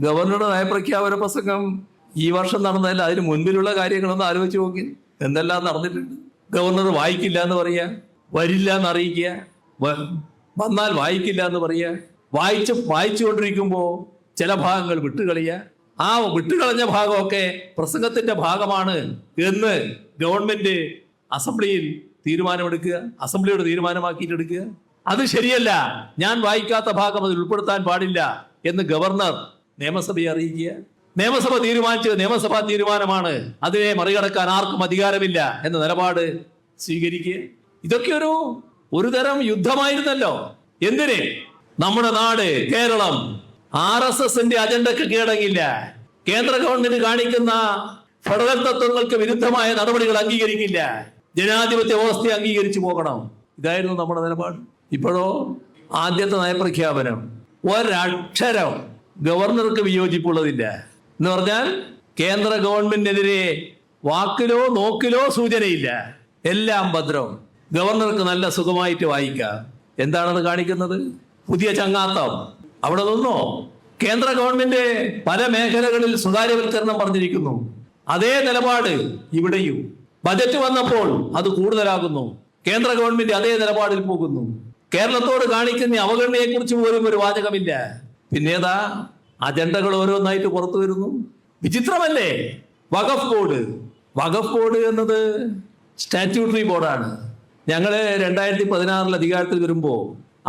ഗവർണറുടെ നയപ്രഖ്യാപന പ്രസംഗം ഈ വർഷം നടന്നതല്ല, അതിന് മുൻപിലുള്ള കാര്യങ്ങളൊന്ന് ആലോചിച്ച് നോക്കി, എന്തെല്ലാം നടന്നിട്ടുണ്ട്. ഗവർണർ വായിക്കില്ല എന്ന് പറയുക, വരില്ല എന്ന് അറിയിക്കുക, വന്നാൽ വായിക്കില്ല എന്ന് പറയുക, വായിച്ചുകൊണ്ടിരിക്കുമ്പോൾ ചില ഭാഗങ്ങൾ വിട്ടുകളയുക, ആ വിട്ടുകളഞ്ഞ ഭാഗമൊക്കെ പ്രസംഗത്തിന്റെ ഭാഗമാണ് എന്ന് ഗവൺമെന്റ് അസംബ്ലിയിൽ തീരുമാനമെടുക്കുക, അസംബ്ലിയോട് തീരുമാനമാക്കിയിട്ടെടുക്കുക. അത് ശരിയല്ല, ഞാൻ വായിക്കാത്ത ഭാഗം അതിൽ ഉൾപ്പെടുത്താൻ പാടില്ല എന്ന് ഗവർണർ നിയമസഭയെ അറിയിക്കുക. നിയമസഭ തീരുമാനിച്ചത് നിയമസഭാ തീരുമാനമാണ്, അതിനെ മറികടക്കാൻ ആർക്കും അധികാരമില്ല എന്ന നിലപാട് സ്വീകരിക്കുക. ഇതൊക്കെ ഒരു തരം യുദ്ധമായിരുന്നല്ലോ. എന്തിന്? നമ്മുടെ നാട് കേരളം RSSന്റെ അജണ്ടക്ക് കീഴടങ്ങില്ല. കേന്ദ്ര ഗവൺമെന്റ് കാണിക്കുന്ന ഫെഡറൽ തത്വങ്ങൾക്ക് വിരുദ്ധമായ നടപടികൾ അംഗീകരിക്കില്ല. ജനാധിപത്യ വ്യവസ്ഥയെ അംഗീകരിച്ചു പോകണം. ഇതായിരുന്നു നമ്മുടെ നിലപാട്. ഇപ്പോഴോ ആദ്യത്തെ നയപ്രഖ്യാപനം ഒരക്ഷരം ഗവർണർക്ക് വിയോജിപ്പുള്ളതില്ല. എന്ന് പറഞ്ഞാൽ കേന്ദ്ര ഗവൺമെന്റിനെതിരെ വാക്കിലോ നോക്കിലോ സൂചനയില്ല, എല്ലാം ഭദ്രം. ഗവർണർക്ക് നല്ല സുഖമായിട്ട് വായിക്കാം. എന്താണത് കാണിക്കുന്നത്? പുതിയ ചങ്ങാത്തം. അവിടെ നിന്നോ കേന്ദ്ര ഗവൺമെന്റ് പല മേഖലകളിൽ സ്വകാര്യവൽക്കരണം പറഞ്ഞിരിക്കുന്നു. അതേ നിലപാട് ഇവിടെയും. ബജറ്റ് വന്നപ്പോൾ അത് കൂടുതലാകുന്നു. കേന്ദ്ര ഗവൺമെന്റ് അതേ നിലപാടിൽ പോകുന്നു. കേരളത്തോട് കാണിക്കുന്ന അവഗണനയെ കുറിച്ച് പോലും ഒരു വാചകമില്ല. പിന്നേതാ അജണ്ടകൾ ഓരോന്നായിട്ട് പുറത്തു വരുന്നു. വിചിത്രമല്ലേ? വഖഫ് ബോർഡ് എന്നത് സ്റ്റാറ്റ്യൂട്ടറി ബോർഡാണ്. ഞങ്ങള് 2016 അധികാരത്തിൽ വരുമ്പോൾ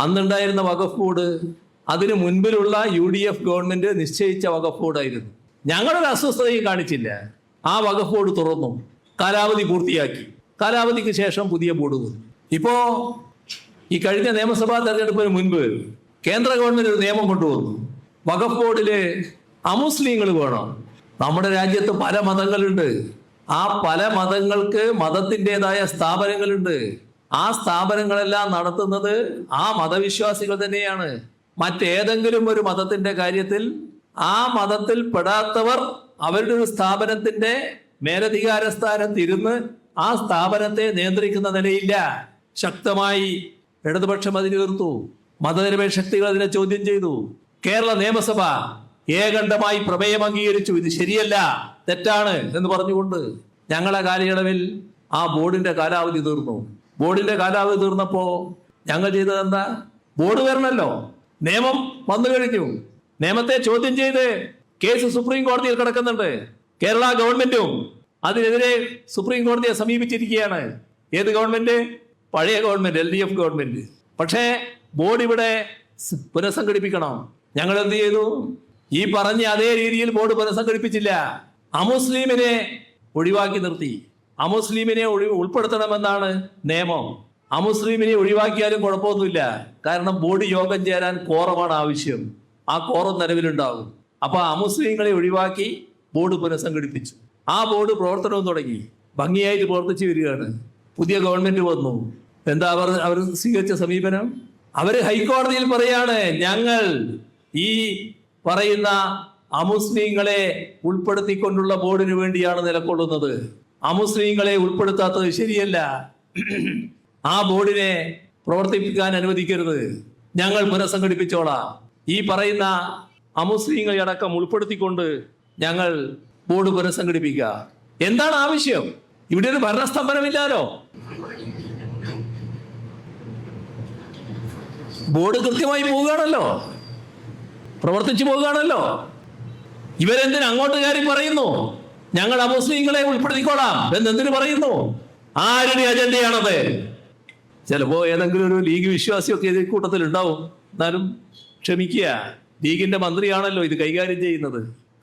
അന്നുണ്ടായിരുന്ന വഖഫ് ബോർഡ് അതിനു മുൻപിലുള്ള UDF ഗവൺമെന്റ് നിശ്ചയിച്ച വഖഫ് ബോർഡായിരുന്നു. ഞങ്ങളൊരു അസ്വസ്ഥതയും കാണിച്ചില്ല. ആ വഖഫ് ബോർഡ് തുറന്നു, കാലാവധി പൂർത്തിയാക്കി. കാലാവധിക്ക് ശേഷം പുതിയ ബോർഡ് വന്നു. ഇപ്പോ ഈ കഴിഞ്ഞ നിയമസഭാ തെരഞ്ഞെടുപ്പിന് മുൻപ് കേന്ദ്ര ഗവൺമെന്റ് ഒരു നിയമം കൊണ്ടുവന്നു. വഖഫ് ബോർഡില് അമുസ്ലിങ്ങൾ വേണം. നമ്മുടെ രാജ്യത്ത് പല മതങ്ങളുണ്ട്. ആ പല മതങ്ങൾക്ക് മതത്തിൻ്റെതായ സ്ഥാപനങ്ങളുണ്ട്. ആ സ്ഥാപനങ്ങളെല്ലാം നടത്തുന്നത് ആ മതവിശ്വാസികൾ തന്നെയാണ്. മറ്റേതെങ്കിലും ഒരു മതത്തിന്റെ കാര്യത്തിൽ ആ മതത്തിൽ പെടാത്തവർ അവരുടെ ഒരു സ്ഥാപനത്തിന്റെ മേലധികാര സ്ഥാനത്ത് ഇരുന്ന് ആ സ്ഥാപനത്തെ നിയന്ത്രിക്കുന്ന നിലയില്ല. ശക്തമായി ഇടതുപക്ഷം അതിനെ എതിർത്തു. മതനിരപേക്ഷ ശക്തികൾ അതിനെ ചോദ്യം ചെയ്തു. കേരള നിയമസഭ ഏകണ്ഠമായി പ്രമേയം അംഗീകരിച്ചു. ഇത് ശരിയല്ല, തെറ്റാണ് എന്ന് പറഞ്ഞുകൊണ്ട് ഞങ്ങളെ കാലയളവിൽ ആ ബോർഡിന്റെ കാലാവധി തീർന്നു. ബോർഡിന്റെ കാലാവധി തീർന്നപ്പോ ഞങ്ങൾ ചെയ്തത് എന്താ? ബോർഡ് വരണല്ലോ, നിയമം വന്നു കഴിഞ്ഞു. നിയമത്തെ ചോദ്യം ചെയ്ത് കേസ് സുപ്രീം കോടതിയിൽ കിടക്കുന്നുണ്ട്. കേരള ഗവൺമെന്റും അതിനെതിരെ സുപ്രീം കോടതിയെ സമീപിച്ചിരിക്കുകയാണ്. ഏത് ഗവൺമെന്റ്? പഴയ ഗവൺമെന്റ്, LDF ഗവൺമെന്റ്. പക്ഷേ ബോർഡ് ഇവിടെ പുനഃസംഘടിപ്പിക്കണം. ഞങ്ങൾ എന്ത് ചെയ്തു? ഈ പറഞ്ഞ അതേ രീതിയിൽ ബോർഡ് പുനഃസംഘടിപ്പിച്ചില്ല. അമുസ്ലിമിനെ ഒഴിവാക്കി നിർത്തി. അമുസ്ലിമിനെ ഉൾപ്പെടുത്തണമെന്നാണ് നിയമം. അമുസ്ലിമിനെ ഒഴിവാക്കിയാലും കുഴപ്പമൊന്നുമില്ല. കാരണം ബോർഡ് യോഗം ചേരാൻ കോറമാണ് ആവശ്യം. ആ കോറം നിലവിലുണ്ടാകും. അപ്പൊ അമുസ്ലിങ്ങളെ ഒഴിവാക്കി ബോർഡ് പുനഃസംഘടിപ്പിച്ചു. ആ ബോർഡ് പ്രവർത്തനവും തുടങ്ങി, ഭംഗിയായിട്ട് പ്രവർത്തിച്ചു വരികയാണ്. പുതിയ ഗവൺമെന്റ് വന്നു. എന്താ അവർ സ്വീകരിച്ച സമീപനം? അവര് ഹൈക്കോടതിയിൽ പറയാണ്, ഞങ്ങൾ ഈ പറയുന്ന അമുസ്ലിങ്ങളെ ഉൾപ്പെടുത്തിക്കൊണ്ടുള്ള ബോർഡിന് വേണ്ടിയാണ് നിലകൊള്ളുന്നത്. അമുസ്ലിങ്ങളെ ഉൾപ്പെടുത്താത്തത് ശരിയല്ല. ആ ബോർഡിനെ പ്രവർത്തിപ്പിക്കാൻ അനുവദിക്കരുത്. ഞങ്ങൾ പുനഃസംഘടിപ്പിച്ചോളാം. ഈ പറയുന്ന അമുസ്ലിങ്ങളെ അടക്കം ഉൾപ്പെടുത്തിക്കൊണ്ട് ഞങ്ങൾ ബോർഡ് പുനഃസംഘടിപ്പിക്കുക. എന്താണ് ആവശ്യം? ഇവിടെ ഒരു ഭരണസ്തംഭനമില്ലാലോ. ബോർഡ് കൃത്യമായി പോവുകയാണല്ലോ, പ്രവർത്തിച്ചു പോവുകയാണല്ലോ. ഇവരെന്തിന് അങ്ങോട്ട് കയറി പറയുന്നു ഞങ്ങൾ അമുസ്ലിങ്ങളെ ഉൾപ്പെടുത്തിക്കോളാം എന്നെന്തിനു പറയുന്നു? ആരുടെ അജണ്ടയാണത്? ചിലപ്പോ ഏതെങ്കിലും ഒരു ലീഗ് വിശ്വാസിയൊക്കെ ഇത് കൂട്ടത്തിൽ ഉണ്ടാവും. എന്നാലും ക്ഷമിക്കുക, ലീഗിന്റെ മന്ത്രിയാണല്ലോ ഇത് കൈകാര്യം ചെയ്യുന്നത്.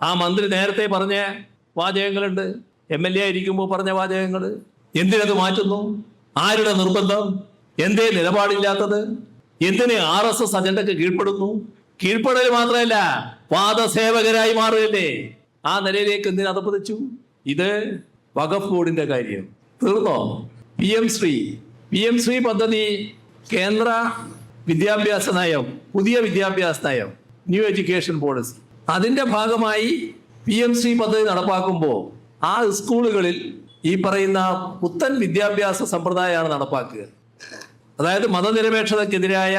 ആ മന്ത്രി നേരത്തെ പറഞ്ഞ വാചകങ്ങളുണ്ട്, MLA ആയിരിക്കുമ്പോൾ പറഞ്ഞ വാചകങ്ങൾ. എന്തിനത് മാറ്റുന്നു? ആരുടെ നിർബന്ധം? എന്തേ നിലപാടില്ലാത്തത്? എന്തിന് RSS അജണ്ടക്ക് കീഴ്പ്പെടുന്നു? കീഴ്പ്പെടൽ മാത്രമല്ല, പാദസേവകരായി മാറുകയല്ലേ. ആ നിലയിലേക്ക് എന്തിനു അധപ്പതിച്ചു? ഇത് വഖഫ് ബോർഡിന്റെ കാര്യം തീർന്നോ? PM ശ്രീ പദ്ധതി, കേന്ദ്ര വിദ്യാഭ്യാസ നയം, പുതിയ വിദ്യാഭ്യാസ നയം, ന്യൂ എഡ്യൂക്കേഷൻ പോളിസി, അതിന്റെ ഭാഗമായി PM ശ്രീ പദ്ധതി നടപ്പാക്കുമ്പോൾ ആ സ്കൂളുകളിൽ ഈ പറയുന്ന പുത്തൻ വിദ്യാഭ്യാസ സമ്പ്രദായമാണ് നടപ്പാക്കുക. അതായത് മതനിരപേക്ഷതക്കെതിരായ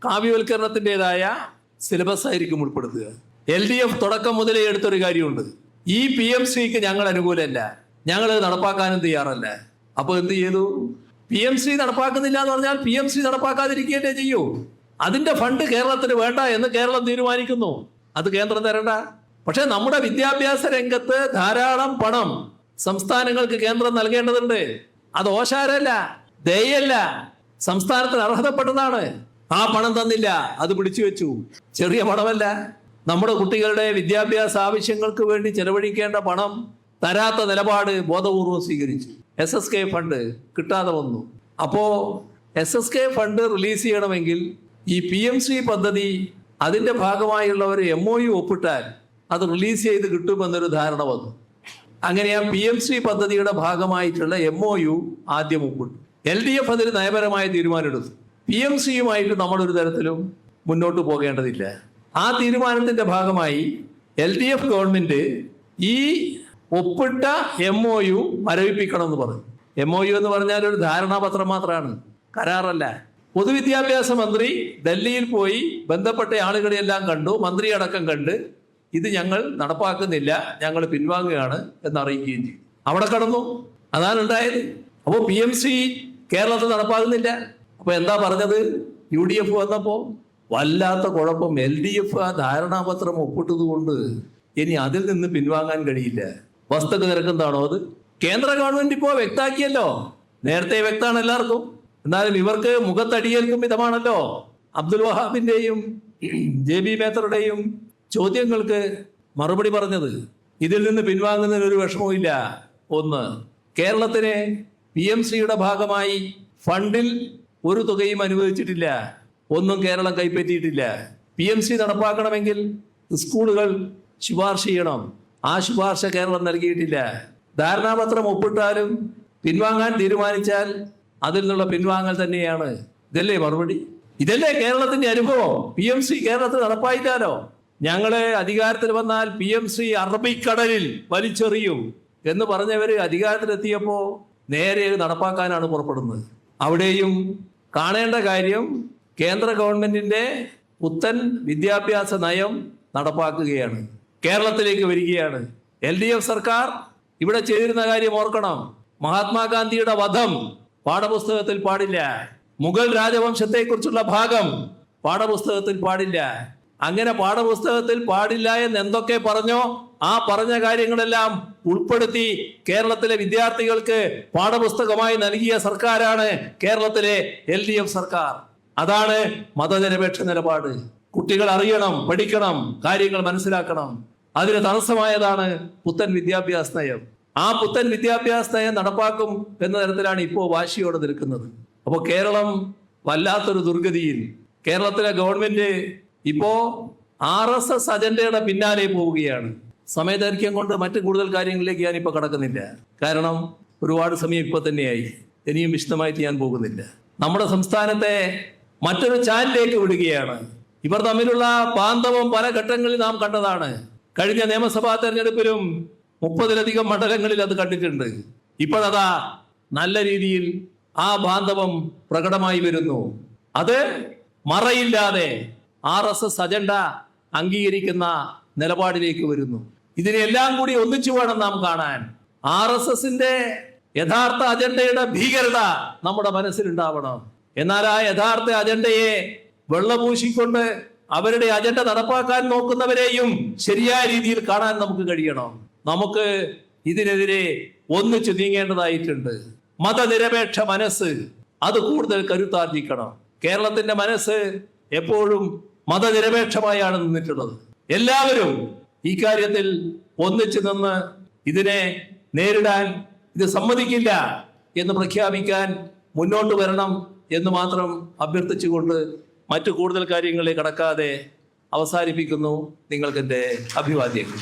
കാവ്യവൽക്കരണത്തിൻ്റെതായ സിലബസ് ആയിരിക്കും ഉൾപ്പെടുത്തുക. LDF തുടക്കം മുതലേ എടുത്തൊരു കാര്യമുണ്ട്, ഈ PM ശ്രീക്ക് ഞങ്ങൾ അനുകൂലമല്ല, ഞങ്ങൾ നടപ്പാക്കാനും തയ്യാറല്ല. അപ്പോൾ എന്ത് ചെയ്തു? PM ശ്രീ നടപ്പാക്കുന്നില്ല എന്ന് പറഞ്ഞാൽ PM ശ്രീ നടപ്പാക്കാതിരിക്കുകയല്ലേ ചെയ്യൂ. അതിന്റെ ഫണ്ട് കേരളത്തിന് വേണ്ട എന്ന് കേരളം തീരുമാനിക്കുന്നു, അത് കേന്ദ്രം തരണ്ട. പക്ഷെ നമ്മുടെ വിദ്യാഭ്യാസ രംഗത്ത് ധാരാളം പണം സംസ്ഥാനങ്ങൾക്ക് കേന്ദ്രം നൽകേണ്ടതുണ്ട്. അത് ഓശാരല്ല, ദയല്ല, സംസ്ഥാനത്തിന് അർഹതപ്പെട്ടതാണ്. ആ പണം തന്നില്ല, അത് പിടിച്ചു വെച്ചു. ചെറിയ പണമല്ല, നമ്മുടെ കുട്ടികളുടെ വിദ്യാഭ്യാസ ആവശ്യങ്ങൾക്ക് വേണ്ടി ചെലവഴിക്കേണ്ട പണം തരാത്ത നിലപാട് ബോധപൂർവം സ്വീകരിച്ചു. SSK ഫണ്ട് കിട്ടാതെ വന്നു. അപ്പോ SSK ഫണ്ട് റിലീസ് ചെയ്യണമെങ്കിൽ ഈ PM ശ്രീ പദ്ധതി അതിന്റെ ഭാഗമായുള്ള ഒരു MOU ഒപ്പിട്ടാൽ അത് റിലീസ് ചെയ്ത് കിട്ടുമെന്നൊരു ധാരണ വന്നു. അങ്ങനെ ആ PM ശ്രീ പദ്ധതിയുടെ ഭാഗമായിട്ടുള്ള MOU ആദ്യം ഒപ്പിട്ടു. LDF അതിന് നയപരമായ തീരുമാനമെടുത്തു. PM ശ്രീയുമായിട്ട് നമ്മളൊരു തരത്തിലും മുന്നോട്ട് പോകേണ്ടതില്ല. ആ തീരുമാനത്തിന്റെ ഭാഗമായി LDF ഗവൺമെന്റ് ഈ ഒപ്പിട്ട MOU മരവിപ്പിക്കണം എന്ന് പറഞ്ഞു. MOU എന്ന് പറഞ്ഞാൽ ഒരു ധാരണാപത്രം മാത്രമാണ്, കരാറല്ല. പൊതുവിദ്യാഭ്യാസ മന്ത്രി ഡൽഹിയിൽ പോയി ബന്ധപ്പെട്ട ആളുകളെല്ലാം കണ്ടു, മന്ത്രി അടക്കം കണ്ട്, ഇത് ഞങ്ങൾ നടപ്പാക്കുന്നില്ല, ഞങ്ങൾ പിൻവാങ്ങുകയാണ് എന്നറിയിക്കുകയും ചെയ്തു. അവിടെ കടന്നു, അതാണ് ഉണ്ടായത്. അപ്പോൾ PM ശ്രീ കേരളത്തിൽ നടപ്പാകുന്നില്ല. അപ്പൊ എന്താ പറഞ്ഞത്? UDF വന്നപ്പോ വല്ലാത്ത കുഴപ്പം, LDF ആ ധാരണാപത്രം ഒപ്പിട്ടത് കൊണ്ട് ഇനി അതിൽ നിന്ന് പിൻവാങ്ങാൻ കഴിയില്ല. വസ്തുത നിരക്കുന്നതാണോ അത്? കേന്ദ്ര ഗവൺമെന്റ് ഇപ്പോ വ്യക്താക്കിയല്ലോ, നേരത്തെ വ്യക്തമാണ് എല്ലാവർക്കും. എന്നാലും ഇവർക്ക് മുഖത്തടിയേൽക്കും വിധമാണല്ലോ അബ്ദുൽ വഹാബിന്റെയും JB മേത്തറുടെയും ചോദ്യങ്ങൾക്ക് മറുപടി പറഞ്ഞത്. ഇതിൽ നിന്ന് പിൻവാങ്ങുന്നതിന് ഒരു വിഷമവും ഇല്ല. ഒന്ന്, കേരളത്തിന് PM ശ്രീയുടെ ഭാഗമായി ഫണ്ടിൽ ഒരു തുകയും അനുവദിച്ചിട്ടില്ല, ഒന്നും കേരളം കൈപ്പറ്റിയിട്ടില്ല. PM ശ്രീ നടപ്പാക്കണമെങ്കിൽ സ്കൂളുകൾ ശുപാർശ ചെയ്യണം, ആ ശുപാർശ കേരളം നൽകിയിട്ടില്ല. ധാരണാപത്രം ഒപ്പിട്ടാലും പിൻവാങ്ങാൻ തീരുമാനിച്ചാൽ അതിൽ നിന്നുള്ള പിൻവാങ്ങൽ തന്നെയാണ്. ഇതല്ലേ മറുപടി? ഇതല്ലേ കേരളത്തിന്റെ അനുഭവം? PM ശ്രീ കേരളത്തിൽ നടപ്പായിട്ടാലോ. ഞങ്ങള് അധികാരത്തിൽ വന്നാൽ PM ശ്രീ അറബിക്കടലിൽ വലിച്ചെറിയും എന്ന് പറഞ്ഞവര് അധികാരത്തിലെത്തിയപ്പോ നേരെ നടപ്പാക്കാനാണ് പുറപ്പെടുന്നത്. അവിടെയും കാണേണ്ട കാര്യം, കേന്ദ്ര ഗവൺമെന്റിന്റെ പുത്തൻ വിദ്യാഭ്യാസ നയം നടപ്പാക്കുകയാണ്, കേരളത്തിലേക്ക് വരികയാണ്. LDF സർക്കാർ ഇവിടെ ചെയ്തിരുന്ന കാര്യം ഓർക്കണം. മഹാത്മാഗാന്ധിയുടെ വധം പാഠപുസ്തകത്തിൽ പാടില്ല, മുഗൾ രാജവംശത്തെക്കുറിച്ചുള്ള ഭാഗം പാഠപുസ്തകത്തിൽ പാടില്ല. അങ്ങനെ പാഠപുസ്തകത്തിൽ പാടില്ല എന്ന് എന്തൊക്കെ പറഞ്ഞോ ആ പറഞ്ഞ കാര്യങ്ങളെല്ലാം ഉൾപ്പെടുത്തി കേരളത്തിലെ വിദ്യാർത്ഥികൾക്ക് പാഠപുസ്തകമായി നൽകിയ സർക്കാരാണ് കേരളത്തിലെ LDF സർക്കാർ. അതാണ് മതനിരപേക്ഷ നിലപാട്. കുട്ടികൾ അറിയണം, പഠിക്കണം, കാര്യങ്ങൾ മനസ്സിലാക്കണം. അതിന് തടസ്സമായതാണ് പുത്തൻ വിദ്യാഭ്യാസ നയം. ആ പുത്തൻ വിദ്യാഭ്യാസ നയം നടപ്പാക്കും എന്ന തരത്തിലാണ് ഇപ്പോൾ വാശിയോടെ നിൽക്കുന്നത്. അപ്പോൾ കേരളം വല്ലാത്തൊരു ദുർഗതിയിൽ. കേരളത്തിലെ ഗവൺമെന്റ് ഇപ്പോ RSS അജണ്ടയുടെ പിന്നാലെ പോവുകയാണ്. സമയദൈർഘ്യം കൊണ്ട് മറ്റു കൂടുതൽ കാര്യങ്ങളിലേക്ക് ഞാനിപ്പോൾ കടക്കുന്നില്ല. കാരണം ഒരുപാട് സമയം ഇപ്പൊ തന്നെയായി. ഇനിയും വിശദമായിട്ട് ഞാൻ പോകുന്നില്ല. നമ്മുടെ സംസ്ഥാനത്തെ മറ്റൊരു ചാലിലേക്ക് വിടുകയാണ്. ഇവർ തമ്മിലുള്ള ബാന്ധവം പല ഘട്ടങ്ങളിൽ നാം കണ്ടതാണ്. കഴിഞ്ഞ നിയമസഭാ തെരഞ്ഞെടുപ്പിലും 30-ലധികം മണ്ഡലങ്ങളിൽ അത് കണ്ടിട്ടുണ്ട്. ഇപ്പോഴതാ നല്ല രീതിയിൽ ആ ബാന്ധവം പ്രകടമായി വരുന്നു. അത് മറയില്ലാതെ RSS അജണ്ട അംഗീകരിക്കുന്ന നിലപാടിലേക്ക് വരുന്നു. ഇതിനെല്ലാം കൂടി ഒന്നിച്ചു വേണം നാം കാണാൻ. RSSന്റെ യഥാർത്ഥ അജണ്ടയുടെ ഭീകരത നമ്മുടെ മനസ്സിലുണ്ടാവണം. എന്നാൽ ആ യഥാർത്ഥ അജണ്ടയെ വെള്ളപൂശിക്കൊണ്ട് അവരുടെ അജണ്ട നടപ്പാക്കാൻ നോക്കുന്നവരെയും ശരിയായ രീതിയിൽ കാണാൻ നമുക്ക് കഴിയണം. നമുക്ക് ഇതിനെതിരെ ഒന്നിച്ചു നീങ്ങേണ്ടതായിട്ടുണ്ട്. മതനിരപേക്ഷ മനസ്സ് അത് കൂടുതൽ കരുത്താർജിക്കണം. കേരളത്തിന്റെ മനസ്സ് എപ്പോഴും മതനിരപേക്ഷമായാണ് നിന്നിട്ടുള്ളത്. എല്ലാവരും ഈ കാര്യത്തിൽ ഒന്നിച്ചു നിന്ന് ഇതിനെ നേരിടാൻ, ഇത് സമ്മതിക്കില്ല എന്ന് പ്രഖ്യാപിക്കാൻ മുന്നോട്ട് വരണം എന്ന് മാത്രം അഭ്യർത്ഥിച്ചുകൊണ്ട് മറ്റു കൂടുതൽ കാര്യങ്ങളിലേക്ക് കടക്കാതെ അവസാനിപ്പിക്കുന്നു. നിങ്ങൾക്ക് എൻ്റെ അഭിവാദ്യങ്ങൾ.